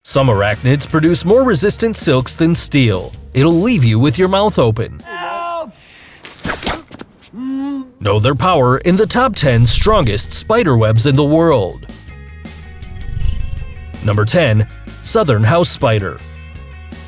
Some arachnids produce more resistant silks than steel. It'll leave you with your mouth open. Know their power in the top 10 strongest spider webs in the world. Number 10. Southern House Spider.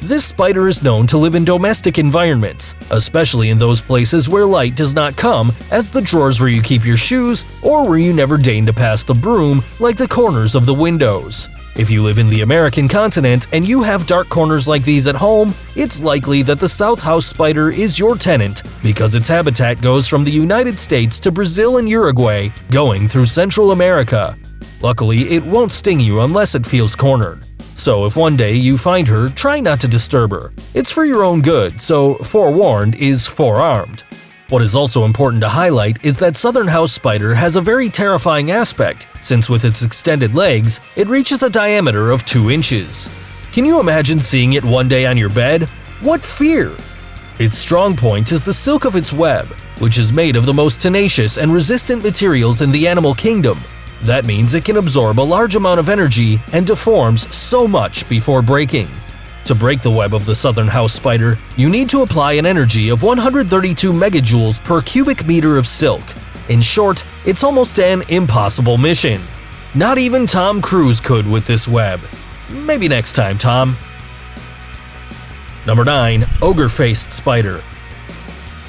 This spider is known to live in domestic environments, especially in those places where light does not come, as the drawers where you keep your shoes or where you never deign to pass the broom, like the corners of the windows. If you live in the American continent and you have dark corners like these at home, it's likely that the South House Spider is your tenant because its habitat goes from the United States to Brazil and Uruguay, going through Central America. Luckily, it won't sting you unless it feels cornered. So if one day you find her, try not to disturb her. It's for your own good, so forewarned is forearmed. What is also important to highlight is that Southern House Spider has a very terrifying aspect, since with its extended legs, it reaches a diameter of 2 inches. Can you imagine seeing it one day on your bed? What fear! Its strong point is the silk of its web, which is made of the most tenacious and resistant materials in the animal kingdom. That means it can absorb a large amount of energy and deforms so much before breaking. To break the web of the Southern House Spider, you need to apply an energy of 132 megajoules per cubic meter of silk. In short, it's almost an impossible mission. Not even Tom Cruise could with this web. Maybe next time, Tom. Number 9. Ogre Faced Spider.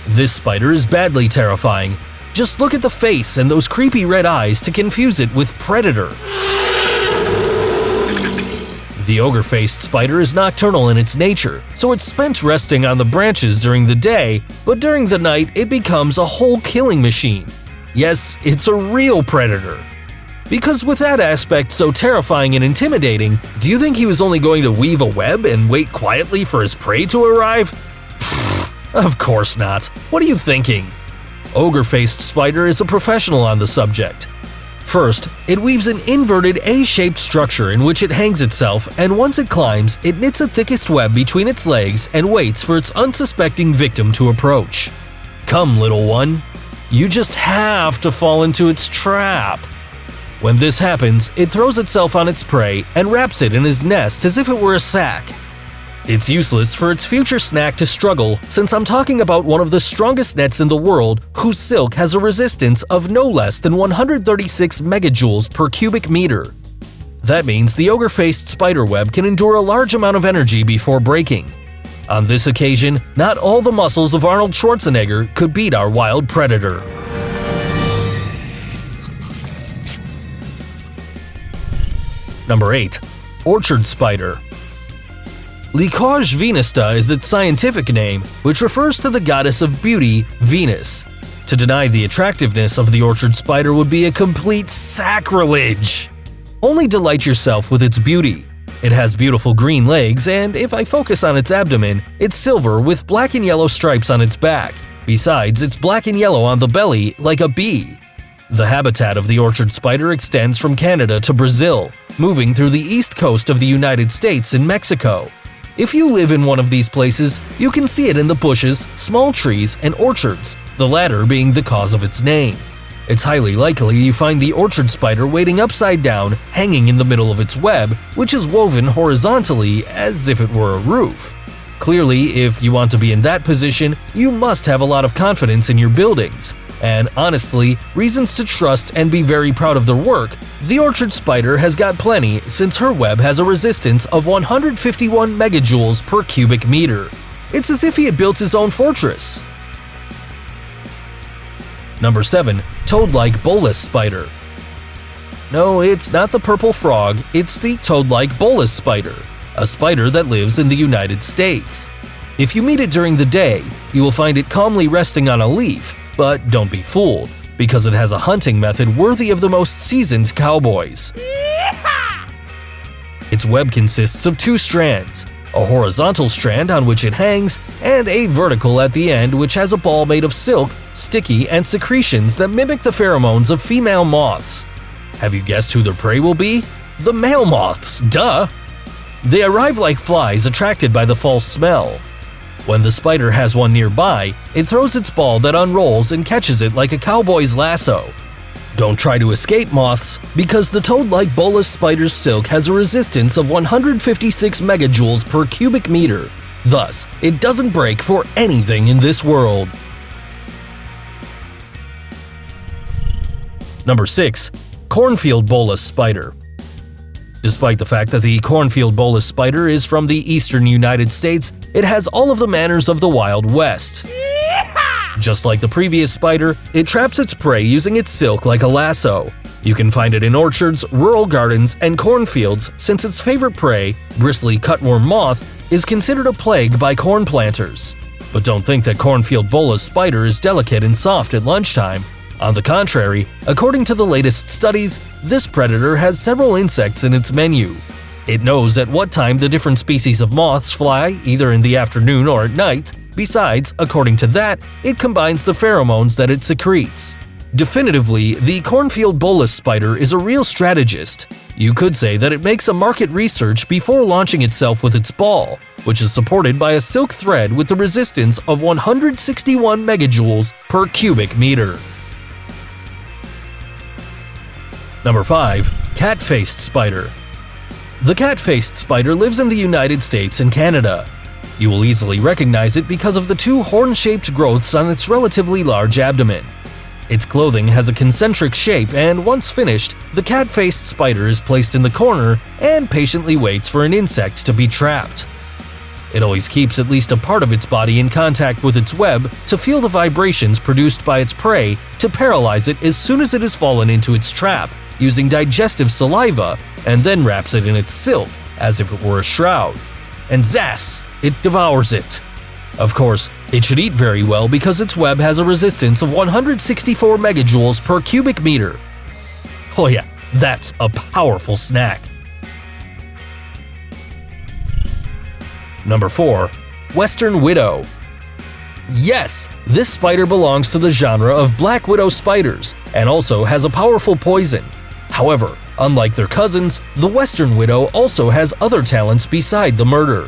This spider is badly terrifying. Just look at the face and those creepy red eyes to confuse it with Predator. The Ogre Faced Spider is nocturnal in its nature, so it's spent resting on the branches during the day, but during the night it becomes a whole killing machine. Yes, it's a real predator. Because with that aspect so terrifying and intimidating, do you think he was only going to weave a web and wait quietly for his prey to arrive? Pfft, of course not. What are you thinking? Ogre Faced Spider is a professional on the subject. First, it weaves an inverted A-shaped structure in which it hangs itself, and once it climbs, it knits a thickest web between its legs and waits for its unsuspecting victim to approach. Come, little one. You just have to fall into its trap. When this happens, it throws itself on its prey and wraps it in his nest as if it were a sack. It's useless for its future snack to struggle, since I'm talking about one of the strongest nets in the world whose silk has a resistance of no less than 136 megajoules per cubic meter. That means the ogre-faced spider web can endure a large amount of energy before breaking. On this occasion, not all the muscles of Arnold Schwarzenegger could beat our wild predator. Number 8. Orchard Spider. Lycoge venista is its scientific name, which refers to the goddess of beauty, Venus. To deny the attractiveness of the orchard spider would be a complete sacrilege. Only delight yourself with its beauty. It has beautiful green legs, and if I focus on its abdomen, it's silver with black and yellow stripes on its back. Besides, it's black and yellow on the belly, like a bee. The habitat of the orchard spider extends from Canada to Brazil, moving through the east coast of the United States and Mexico. If you live in one of these places, you can see it in the bushes, small trees, and orchards, the latter being the cause of its name. It's highly likely you find the orchard spider waiting upside down, hanging in the middle of its web, which is woven horizontally as if it were a roof. Clearly, if you want to be in that position, you must have a lot of confidence in your buildings. And honestly, reasons to trust and be very proud of their work, the orchard spider has got plenty since her web has a resistance of 151 megajoules per cubic meter. It's as if he had built his own fortress. Number 7. Toadlikebolas Spider. No, it's not the purple frog, it's the Toadlikebolas Spider, a spider that lives in the United States. If you meet it during the day, you will find it calmly resting on a leaf. But don't be fooled, because it has a hunting method worthy of the most seasoned cowboys. Its web consists of 2 strands, a horizontal strand on which it hangs, and a vertical at the end which has a ball made of silk, sticky, and secretions that mimic the pheromones of female moths. Have you guessed who their prey will be? The male moths, duh! They arrive like flies attracted by the false smell. When the spider has one nearby, it throws its ball that unrolls and catches it like a cowboy's lasso. Don't try to escape moths, because the Toadlikebolas Spider's silk has a resistance of 156 megajoules per cubic meter. Thus, it doesn't break for anything in this world. Number 6. Cornfieldbolas Spider. Despite the fact that the Cornfieldbolas Spider is from the eastern United States, it has all of the manners of the Wild West. Just like the previous spider, it traps its prey using its silk like a lasso. You can find it in orchards, rural gardens, and cornfields since its favorite prey, bristly cutworm moth, is considered a plague by corn planters. But don't think that Cornfieldbolas Spider is delicate and soft at lunchtime. On the contrary, according to the latest studies, this predator has several insects in its menu. It knows at what time the different species of moths fly, either in the afternoon or at night. Besides, according to that, it combines the pheromones that it secretes. Definitively, the Cornfieldbolas Spider is a real strategist. You could say that it makes a market research before launching itself with its ball, which is supported by a silk thread with the resistance of 161 megajoules per cubic meter. Number 5. Cat-Faced Spider. The cat-faced spider lives in the United States and Canada. You will easily recognize it because of the two horn-shaped growths on its relatively large abdomen. Its clothing has a concentric shape, and once finished, the cat-faced spider is placed in the corner and patiently waits for an insect to be trapped. It always keeps at least a part of its body in contact with its web to feel the vibrations produced by its prey to paralyze it as soon as it has fallen into its trap, using digestive saliva, and then wraps it in its silk, as if it were a shroud. And zas! It devours it. Of course, it should eat very well because its web has a resistance of 164 megajoules per cubic meter. Oh yeah, that's a powerful snack. Number 4. Western Widow. Yes, this spider belongs to the genre of black widow spiders and also has a powerful poison. However, unlike their cousins, the Western Widow also has other talents beside the murder.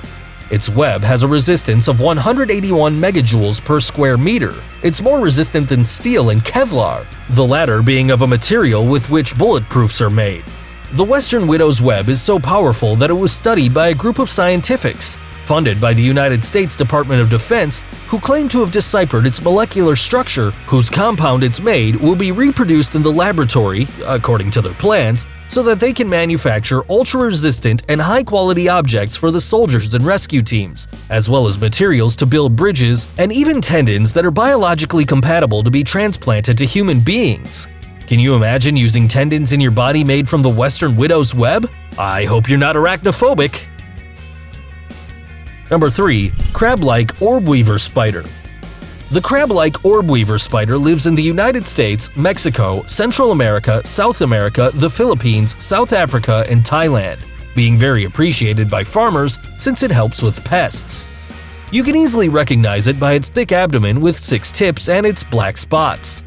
Its web has a resistance of 181 megajoules per square meter. It's more resistant than steel and Kevlar, the latter being of a material with which bulletproofs are made. The Western Widow's web is so powerful that it was studied by a group of scientifics, funded by the United States Department of Defense, who claim to have deciphered its molecular structure, whose compound it's made will be reproduced in the laboratory, according to their plans, so that they can manufacture ultra-resistant and high-quality objects for the soldiers and rescue teams, as well as materials to build bridges and even tendons that are biologically compatible to be transplanted to human beings. Can you imagine using tendons in your body made from the Western Widow's web? I hope you're not arachnophobic. Number 3. Crablike Orb Weaver Spider. The Crablike Orb Weaver Spider lives in the United States, Mexico, Central America, South America, the Philippines, South Africa, and Thailand, being very appreciated by farmers since it helps with pests. You can easily recognize it by its thick abdomen with 6 tips and its black spots.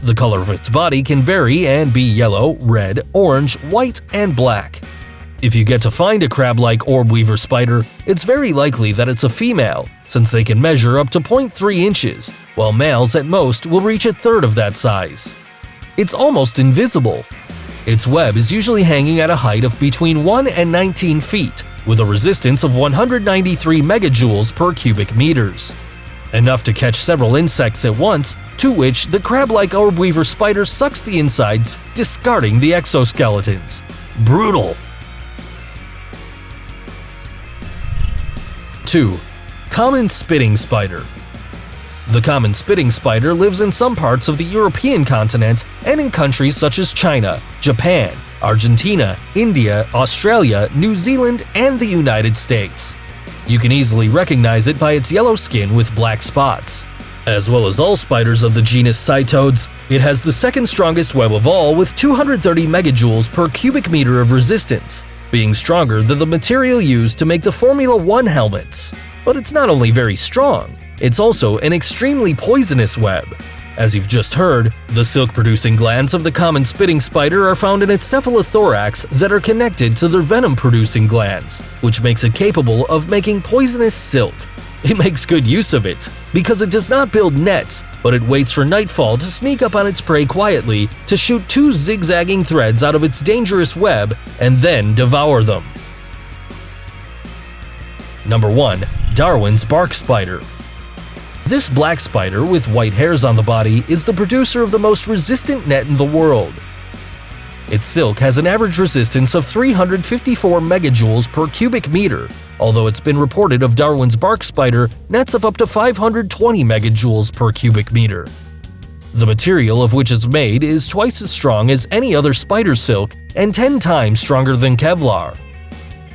The color of its body can vary and be yellow, red, orange, white, and black. If you get to find a Crablike Orb Weaver spider, it's very likely that it's a female, since they can measure up to 0.3 inches, while males at most will reach a third of that size. It's almost invisible. Its web is usually hanging at a height of between 1 and 19 feet, with a resistance of 193 megajoules per cubic meters. Enough to catch several insects at once, to which the Crablike Orb Weaver spider sucks the insides, discarding the exoskeletons. Brutal! 2. Common Spitting Spider. The common spitting spider lives in some parts of the European continent and in countries such as China, Japan, Argentina, India, Australia, New Zealand, and the United States. You can easily recognize it by its yellow skin with black spots. As well as all spiders of the genus Cytodes, it has the second strongest web of all with 230 megajoules per cubic meter of resistance, being stronger than the material used to make the Formula 1 helmets. But it's not only very strong, it's also an extremely poisonous web. As you've just heard, the silk-producing glands of the common spitting spider are found in its cephalothorax that are connected to their venom-producing glands, which makes it capable of making poisonous silk. It makes good use of it, because it does not build nets, but it waits for nightfall to sneak up on its prey quietly to shoot 2 zigzagging threads out of its dangerous web and then devour them. Number 1. Darwin's Bark Spider. This black spider with white hairs on the body is the producer of the most resistant net in the world. Its silk has an average resistance of 354 megajoules per cubic meter, although it's been reported of Darwin's bark spider nets of up to 520 megajoules per cubic meter. The material of which it's made is twice as strong as any other spider silk and 10 times stronger than Kevlar.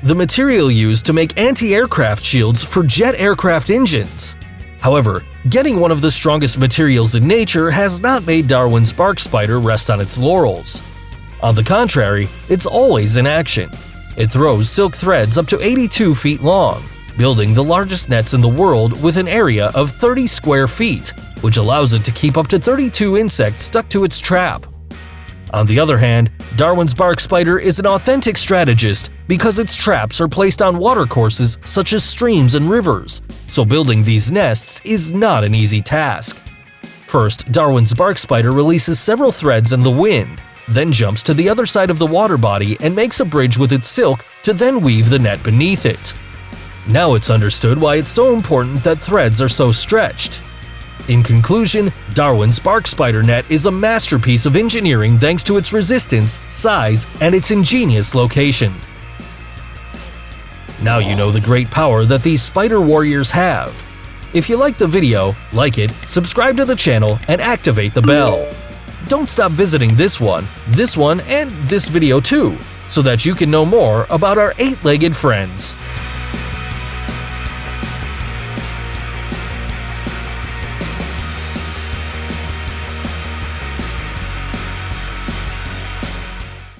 The material used to make anti-aircraft shields for jet aircraft engines. However, getting one of the strongest materials in nature has not made Darwin's bark spider rest on its laurels. On the contrary, it's always in action. It throws silk threads up to 82 feet long, building the largest nets in the world with an area of 30 square feet, which allows it to keep up to 32 insects stuck to its trap. On the other hand, Darwin's bark spider is an authentic strategist because its traps are placed on watercourses such as streams and rivers, so building these nests is not an easy task. First, Darwin's bark spider releases several threads in the wind, then jumps to the other side of the water body and makes a bridge with its silk to then weave the net beneath it. Now it's understood why it's so important that threads are so stretched. In conclusion, Darwin's bark spider net is a masterpiece of engineering thanks to its resistance, size, and its ingenious location. Now you know the great power that these spider warriors have. If you liked the video, like it, subscribe to the channel, and activate the bell. Don't stop visiting this one, and this video too, so that you can know more about our 8-legged friends.